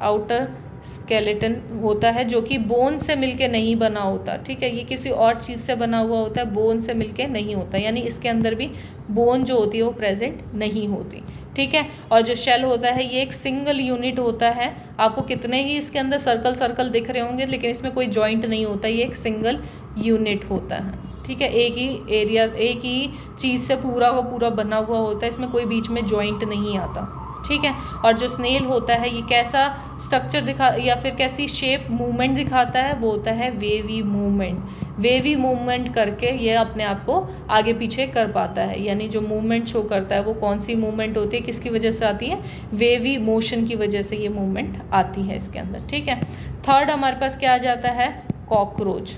आउटर स्केलेटन होता है जो कि बोन से मिलके नहीं बना होता। ठीक है, ये किसी और चीज़ से बना हुआ होता है, बोन से मिलके नहीं होता, यानी इसके अंदर भी बोन जो होती है वो प्रेजेंट नहीं होती। ठीक है, और जो शेल होता है ये एक सिंगल यूनिट होता है। आपको कितने ही इसके अंदर सर्कल सर्कल दिख रहे होंगे, लेकिन इसमें कोई जॉइंट नहीं होता, ये एक सिंगल यूनिट होता है। ठीक है, एक ही एरिया, एक ही चीज़ से पूरा का पूरा बना हुआ होता है, इसमें कोई बीच में जॉइंट नहीं आता। ठीक है, और जो स्नेल होता है ये कैसा स्ट्रक्चर दिखा या फिर कैसी शेप मूवमेंट दिखाता है, वो होता है वेवी मूवमेंट। वेवी मूवमेंट करके ये अपने आप को आगे पीछे कर पाता है, यानी जो मूवमेंट शो करता है वो कौन सी मूवमेंट होती है, किसकी वजह से आती है, वेवी मोशन की वजह से ये मूवमेंट आती है इसके अंदर। ठीक है, थर्ड हमारे पास क्या आ जाता है, कॉकरोच।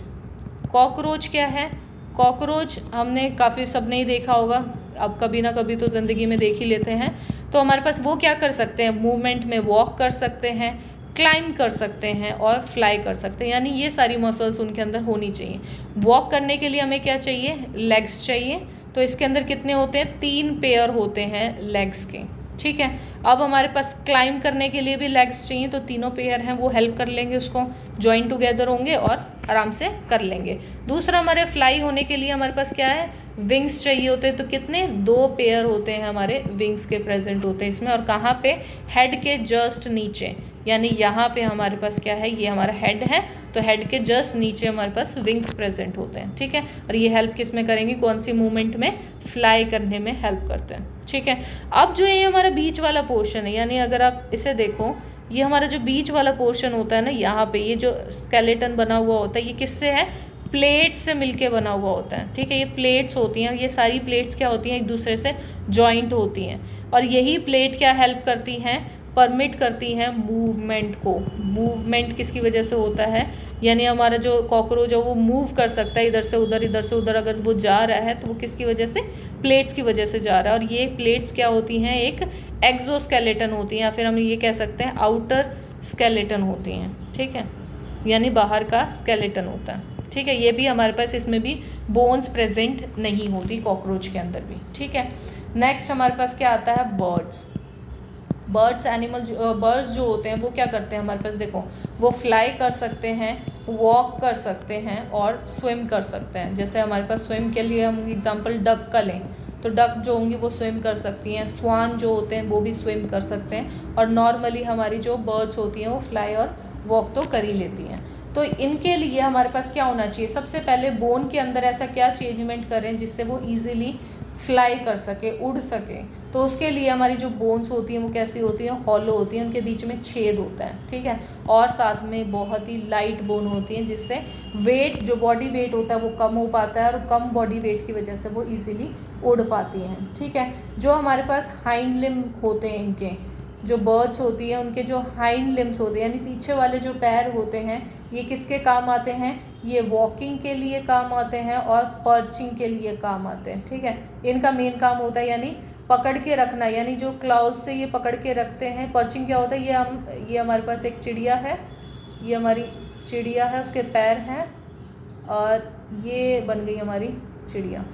कॉकरोच क्या है, कॉकरोच हमने काफ़ी सबने ही देखा होगा, अब कभी ना कभी तो ज़िंदगी में देख ही लेते हैं। तो हमारे पास वो क्या कर सकते हैं, मूवमेंट में वॉक कर सकते हैं, क्लाइंब कर सकते हैं और फ्लाई कर सकते हैं, यानी ये सारी मसल्स उनके अंदर होनी चाहिए। वॉक करने के लिए हमें क्या चाहिए, लेग्स चाहिए। तो इसके अंदर कितने होते हैं, 3 पेयर होते हैं लेग्स के। ठीक है, अब हमारे पास क्लाइंब करने के लिए भी लेग्स चाहिए, तो तीनों पेयर हैं वो हेल्प कर लेंगे, उसको जॉइन टुगेदर होंगे और आराम से कर लेंगे। दूसरा हमारे फ्लाई होने के लिए हमारे पास क्या है, विंग्स चाहिए होते हैं, तो कितने, 2 पेयर होते हैं हमारे विंग्स के प्रेजेंट होते हैं इसमें, और कहाँ पे, हेड के जस्ट नीचे, यानी यहाँ पे हमारे पास क्या है, ये हमारा हेड है, तो हेड के जस्ट नीचे हमारे पास विंग्स प्रेजेंट होते हैं। ठीक है, और ये हेल्प किस में करेंगे, कौन सी मूवमेंट में, फ्लाई करने में हेल्प करते हैं। ठीक है, अब जो ये हमारा बीच वाला पोर्शन है, यानी अगर आप इसे देखो, ये हमारा जो बीच वाला पोर्शन होता है ना, यहाँ पे ये जो स्केलेटन बना हुआ होता है ये किससे है, प्लेट से मिलके बना हुआ होता है। ठीक है, ये प्लेट्स होती हैं, ये सारी प्लेट्स क्या होती हैं, एक दूसरे से जॉइंट होती हैं, और यही प्लेट क्या हेल्प करती हैं, परमिट करती हैं मूवमेंट को। मूवमेंट किसकी वजह से होता है, यानी हमारा जो कॉकरोच है वो मूव कर सकता है इधर से उधर, अगर वो जा रहा है तो वो किसकी वजह से, प्लेट्स की वजह से जा रहा है। और ये प्लेट्स क्या होती हैं, एक एक्सोस्केलेटन होती हैं, या फिर हम ये कह सकते हैं आउटर स्केलेटन होती हैं, ठीक है, यानी बाहर का स्केलेटन होता है, ठीक है। ये भी हमारे पास, इसमें भी बोन्स प्रेजेंट नहीं होती कॉकरोच के अंदर भी, ठीक है। नेक्स्ट हमारे पास क्या आता है, बर्ड्स जो होते हैं वो क्या करते हैं हमारे पास, देखो वो फ्लाई कर सकते हैं, वॉक कर सकते हैं और स्विम कर सकते हैं। जैसे हमारे पास स्विम के लिए हम एग्जांपल डक का लें तो डक जो होंगी वो स्विम कर सकती हैं, स्वान जो होते हैं वो भी स्विम कर सकते हैं, और नॉर्मली हमारी जो बर्ड्स होती हैं वो फ्लाई और वॉक तो कर ही लेती हैं। तो इनके लिए हमारे पास क्या होना चाहिए, सबसे पहले बोन के अंदर ऐसा क्या चेंजमेंट करें जिससे वो ईजिली फ्लाई कर सके, उड़ सके। तो उसके लिए हमारी जो बोन्स होती हैं वो कैसी होती हैं, हॉलो होती हैं, उनके बीच में छेद होता है, ठीक है। और साथ में बहुत ही लाइट बोन होती हैं जिससे वेट, जो बॉडी वेट होता है वो कम हो पाता है, और कम बॉडी वेट की वजह से वो ईजिली उड़ पाती हैं, ठीक है। जो हमारे पास हाइंड लिम्ब होते हैं, इनके जो बर्ड्स होती हैं उनके जो हाइंड लिम्स होते हैं यानी पीछे वाले जो पैर होते हैं, ये किसके काम आते हैं, ये वॉकिंग के लिए काम आते हैं और पर्चिंग के लिए काम आते हैं, ठीक है। इनका मेन काम होता है यानी पकड़ के रखना, यानी जो क्लाउज से ये पकड़ के रखते हैं। पर्चिंग क्या होता है, ये हमारे पास एक चिड़िया है, ये हमारी चिड़िया है, उसके पैर हैं और ये बन गई हमारी चिड़िया।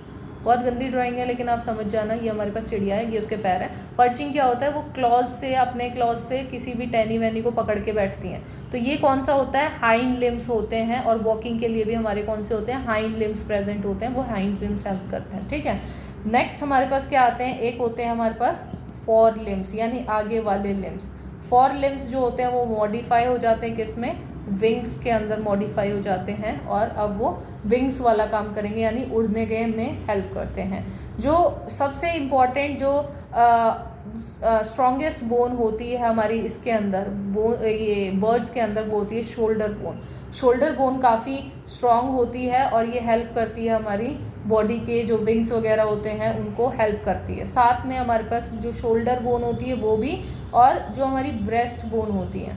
बहुत गंदी ड्राइंग है लेकिन आप समझ जाना, ये हमारे पास चिड़िया है, ये उसके पैर है। पर्चिंग क्या होता है, वो क्लॉज से, अपने क्लॉज से किसी भी टहनी वहनी को पकड़ के बैठती हैं। तो ये कौन सा होता है, हाइंड लिम्स होते हैं, और वॉकिंग के लिए भी हमारे कौन से होते हैं, हाइंड लिम्स प्रेजेंट होते हैं, वो हाइंड लिम्स हेल्प करते हैं, ठीक है। नेक्स्ट हमारे पास क्या आते हैं, एक होते हैं हमारे पास फोर लिम्स यानी आगे वाले लिम्स। फोर लिम्स जो होते हैं वो मॉडिफाई हो जाते हैं किसमें, विंग्स के अंदर मॉडिफाई हो जाते हैं, और अब वो विंग्स वाला काम करेंगे यानी उड़ने के में हेल्प करते हैं। जो सबसे इम्पॉर्टेंट जो स्ट्रॉन्गेस्ट बोन होती है हमारी इसके अंदर, ये बर्ड्स के अंदर वो होती है शोल्डर बोन। शोल्डर बोन काफ़ी स्ट्रॉन्ग होती है और ये हेल्प करती है हमारी बॉडी के जो विंग्स वगैरह होते हैं उनको हेल्प करती है। साथ में हमारे पास जो शोल्डर बोन होती है वो भी, और जो हमारी ब्रेस्ट बोन होती है,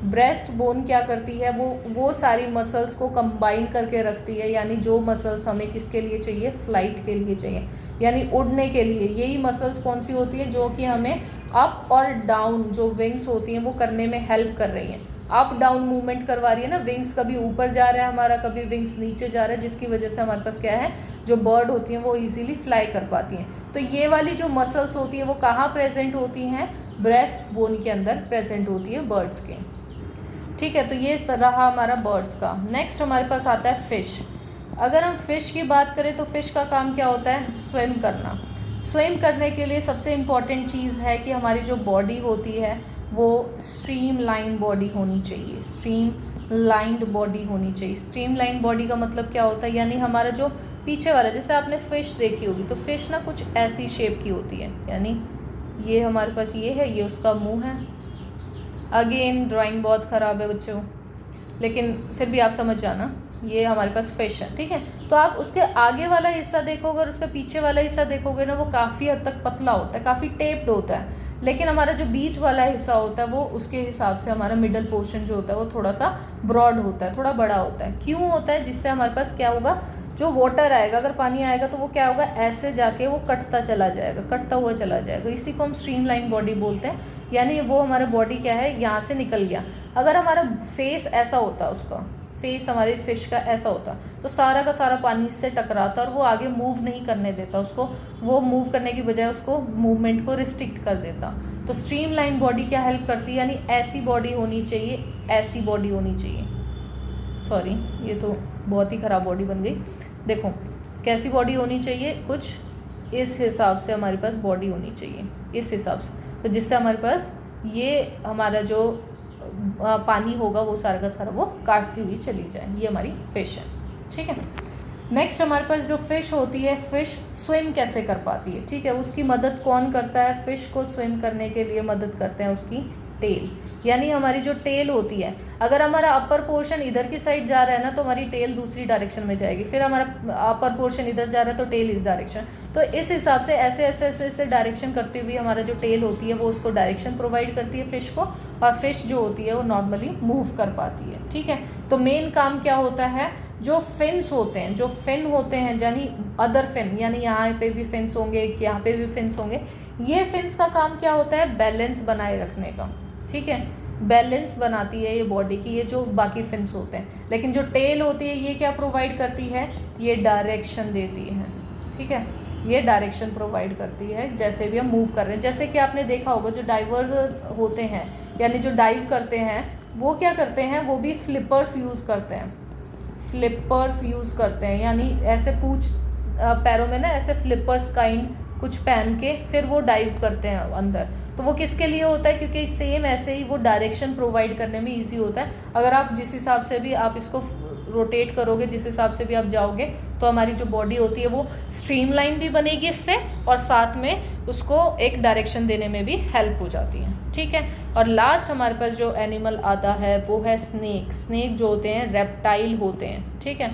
ब्रेस्ट बोन क्या करती है, वो सारी मसल्स को कंबाइन करके रखती है, यानी जो मसल्स हमें किसके लिए चाहिए, फ्लाइट के लिए चाहिए, यानी उड़ने के लिए। यही मसल्स कौन सी होती है, जो कि हमें अप और डाउन जो विंग्स होती हैं वो करने में हेल्प कर रही हैं। अप डाउन मूवमेंट करवा रही है ना, विंग्स कभी ऊपर जा रहा है हमारा, कभी विंग्स नीचे जा रहा है, जिसकी वजह से हमारे पास क्या है, जो बर्ड होती हैं वो इजीली फ्लाई कर पाती हैं। तो ये वाली जो मसल्स होती हैं वो कहाँ प्रेजेंट होती हैं, ब्रेस्ट बोन के अंदर प्रेजेंट होती है बर्ड्स के, ठीक है। तो ये रहा हमारा बर्ड्स का। नेक्स्ट हमारे पास आता है फिश। अगर हम फिश की बात करें तो फिश का काम क्या होता है, स्विम करना। स्विम करने के लिए सबसे इम्पॉर्टेंट चीज़ है कि हमारी जो बॉडी होती है वो स्ट्रीम लाइन बॉडी होनी चाहिए, स्ट्रीम लाइंड बॉडी होनी चाहिए। स्ट्रीम लाइन बॉडी का मतलब क्या होता है, यानी हमारा जो पीछे वाला, जैसे आपने फ़िश देखी होगी तो फ़िश ना कुछ ऐसी शेप की होती है, यानी ये हमारे पास ये है, ये उसका मुंह है। अगेन ड्राइंग बहुत ख़राब है बच्चों, लेकिन फिर भी आप समझ जाना, ये हमारे पास फिश है, ठीक है। तो आप उसके आगे वाला हिस्सा देखोगे और उसके पीछे वाला हिस्सा देखोगे ना, वो काफ़ी हद तक पतला होता है, काफ़ी टेप्ड होता है। लेकिन हमारा जो बीच वाला हिस्सा होता है वो उसके हिसाब से हमारा मिडल पोर्शन जो होता है वो थोड़ा सा ब्रॉड होता है, थोड़ा बड़ा होता है। क्यों होता है, जिससे हमारे पास क्या होगा, जो वाटर आएगा, अगर पानी आएगा तो वो क्या होगा, ऐसे जाके वो कटता चला जाएगा, कटता हुआ चला जाएगा। इसी को हम स्ट्रीम लाइन बॉडी बोलते हैं, यानी वो हमारा बॉडी क्या है, यहाँ से निकल गया। अगर हमारा फेस ऐसा होता, उसका फेस हमारे फिश का ऐसा होता, तो सारा का सारा पानी इससे टकराता और वो आगे मूव नहीं करने देता उसको, वो मूव करने की बजाय उसको मूवमेंट को रिस्ट्रिक्ट कर देता। तो स्ट्रीम लाइन बॉडी क्या हेल्प करती है, यानी ऐसी बॉडी होनी चाहिए, ऐसी बॉडी होनी चाहिए। सॉरी, ये तो बहुत ही ख़राब बॉडी बन गई। देखो कैसी बॉडी होनी चाहिए, कुछ इस हिसाब से हमारे पास बॉडी होनी चाहिए, इस हिसाब से, तो जिससे हमारे पास ये हमारा जो पानी होगा वो सारा का सारा वो काटती हुई चली जाए। ये हमारी फ़िश है, ठीक है। नेक्स्ट हमारे पास जो फ़िश होती है, फ़िश स्विम कैसे कर पाती है, ठीक है। उसकी मदद कौन करता है, फ़िश को स्विम करने के लिए मदद करते हैं उसकी टेल, यानी हमारी जो टेल होती है, अगर हमारा अपर पोर्शन इधर की साइड जा रहा है ना तो हमारी टेल दूसरी डायरेक्शन में जाएगी, फिर हमारा अपर पोर्शन इधर जा रहा है तो टेल इस डायरेक्शन। तो इस हिसाब से ऐसे ऐसे ऐसे ऐसे डायरेक्शन करती हुई हमारा जो टेल होती है वो उसको डायरेक्शन प्रोवाइड करती है फिश को, और फिश जो होती है वो नॉर्मली मूव कर पाती है। ठीक है, तो मेन काम क्या होता है, जो फिन्स होते हैं, जो फिन होते हैं यानी अदर फिन, यानी यहाँ पे भी फिन्स होंगे, यहाँ पे भी फिन्स होंगे, ये फिन्स का काम क्या होता है, बैलेंस बनाए रखने का। ठीक है, बैलेंस बनाती है ये बॉडी की, ये जो बाकी फिन्स होते हैं। लेकिन जो टेल होती है ये क्या प्रोवाइड करती है, ये डायरेक्शन देती है। ठीक है, ये डायरेक्शन प्रोवाइड करती है जैसे भी हम मूव कर रहे हैं। जैसे कि आपने देखा होगा जो डाइवर्स होते हैं यानी जो डाइव करते हैं वो क्या करते हैं, वो भी फ्लिपर्स यूज़ करते हैं, फ्लिपर्स यूज़ करते हैं, यानी ऐसे पूंछ पैरों में ना ऐसे फ्लिपर्स काइंड कुछ पहन के फिर वो डाइव करते हैं अंदर। तो वो किसके लिए होता है, क्योंकि सेम ऐसे ही वो डायरेक्शन प्रोवाइड करने में इजी होता है। अगर आप जिस हिसाब से भी आप इसको रोटेट करोगे, जिस हिसाब से भी आप जाओगे, तो हमारी जो बॉडी होती है वो स्ट्रीमलाइन भी बनेगी इससे, और साथ में उसको एक डायरेक्शन देने में भी हेल्प हो जाती है। ठीक है, और लास्ट हमारे पास जो एनिमल आता है वो है स्नेक। स्नेक जो होते हैं रेप्टाइल होते हैं। ठीक है,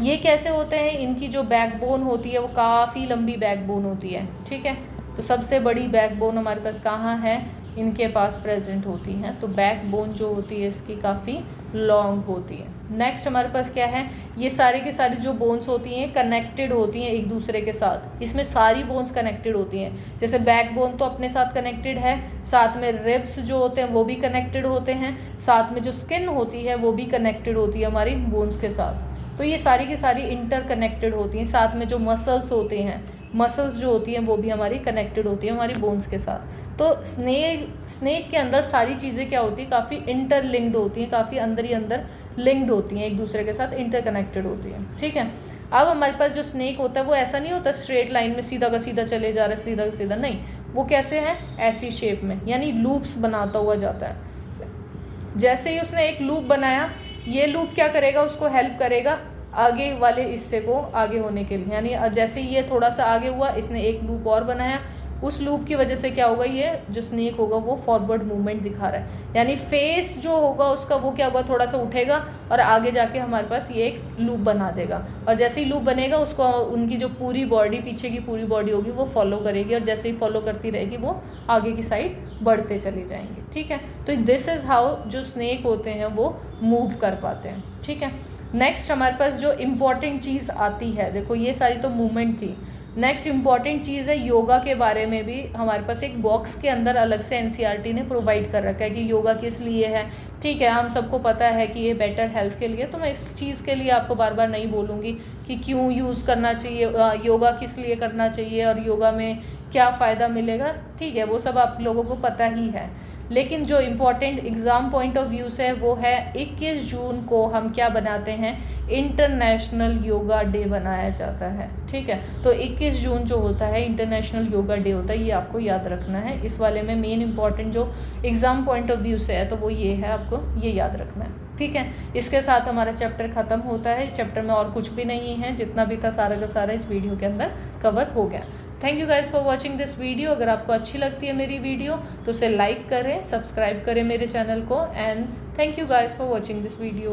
ये कैसे होते हैं, इनकी जो बैकबोन होती है वो काफ़ी लंबी बैकबोन होती है। ठीक है, तो सबसे बड़ी बैकबोन हमारे पास कहाँ है, इनके पास प्रेजेंट होती हैं। तो बैकबोन जो होती है इसकी काफ़ी लॉन्ग होती है। नेक्स्ट हमारे पास क्या है, ये सारी की सारी जो बोन्स होती हैं कनेक्टेड होती हैं एक दूसरे के साथ। इसमें सारी बोन्स कनेक्टेड होती हैं, जैसे बैकबोन तो अपने साथ कनेक्टेड है, साथ में रिब्स जो होते हैं वो भी कनेक्टेड होते हैं, साथ में जो स्किन होती है वो भी कनेक्टेड होती है हमारी बोन्स के साथ। तो ये सारी की सारी इंटरकनेक्टेड होती हैं। साथ में जो मसल्स होते हैं, मसल्स जो होती हैं वो भी हमारी कनेक्टेड होती है हमारी बोन्स के साथ। तो स्नेक के अंदर सारी चीज़ें क्या होती है, काफ़ी इंटरलिंक्ड होती हैं, काफ़ी अंदर ही अंदर लिंक्ड होती हैं, एक दूसरे के साथ इंटरकनेक्टेड होती हैं। ठीक है, अब हमारे पास जो स्नेक होता है वो ऐसा नहीं होता स्ट्रेट लाइन में सीधा का सीधा चले जा रहा है, सीधा का सीधा नहीं, वो कैसे है, ऐसी शेप में, यानी लूप्स बनाता हुआ जाता है। जैसे ही उसने एक लूप बनाया, ये लूप क्या करेगा, उसको हेल्प करेगा आगे वाले हिस्से को आगे होने के लिए। यानी जैसे ही ये थोड़ा सा आगे हुआ, इसने एक लूप और बनाया, उस लूप की वजह से क्या होगा, ये जो स्नेक होगा वो फॉरवर्ड मूवमेंट दिखा रहा है, यानी फेस जो होगा उसका वो क्या होगा, थोड़ा सा उठेगा और आगे जाके हमारे पास ये एक लूप बना देगा। और जैसे ही लूप बनेगा उसको उनकी जो पूरी बॉडी, पीछे की पूरी बॉडी होगी वो फॉलो करेगी, और जैसे ही फॉलो करती रहेगी वो आगे की साइड बढ़ते चले जाएंगे। ठीक है, तो दिस इज़ हाउ जो स्नेक होते हैं वो मूव कर पाते हैं। ठीक है, नेक्स्ट हमारे पास जो इम्पॉर्टेंट चीज़ आती है, देखो ये सारी तो मूवमेंट थी, नेक्स्ट इम्पॉर्टेंट चीज़ है योगा के बारे में भी हमारे पास एक बॉक्स के अंदर अलग से एनसीईआरटी ने प्रोवाइड कर रखा है कि योगा किस लिए है। ठीक है, हम सबको पता है कि ये बेटर हेल्थ के लिए, तो मैं इस चीज़ के लिए आपको बार बार नहीं बोलूँगी कि क्यों यूज़ करना चाहिए, योगा किस लिए करना चाहिए और योगा में क्या फ़ायदा मिलेगा। ठीक है, वो सब आप लोगों को पता ही है। लेकिन जो important exam point of view से वो है 21 जून को हम क्या बनाते हैं, इंटरनेशनल योगा डे बनाया जाता है। ठीक है, तो 21 जून जो होता है इंटरनेशनल योगा डे होता है, ये आपको याद रखना है। इस वाले में मेन इंपॉर्टेंट जो एग्ज़ाम पॉइंट ऑफ व्यू से है तो वो ये है, आपको ये याद रखना है। ठीक है, इसके साथ हमारा चैप्टर ख़त्म होता है। इस चैप्टर में और कुछ भी नहीं है, जितना भी था सारा का सारा इस वीडियो के अंदर कवर हो गया। Thank you guys for watching this video. अगर आपको अच्छी लगती है मेरी वीडियो तो उसे लाइक करें, सब्सक्राइब करें मेरे चैनल को, and thank you guys for watching this video.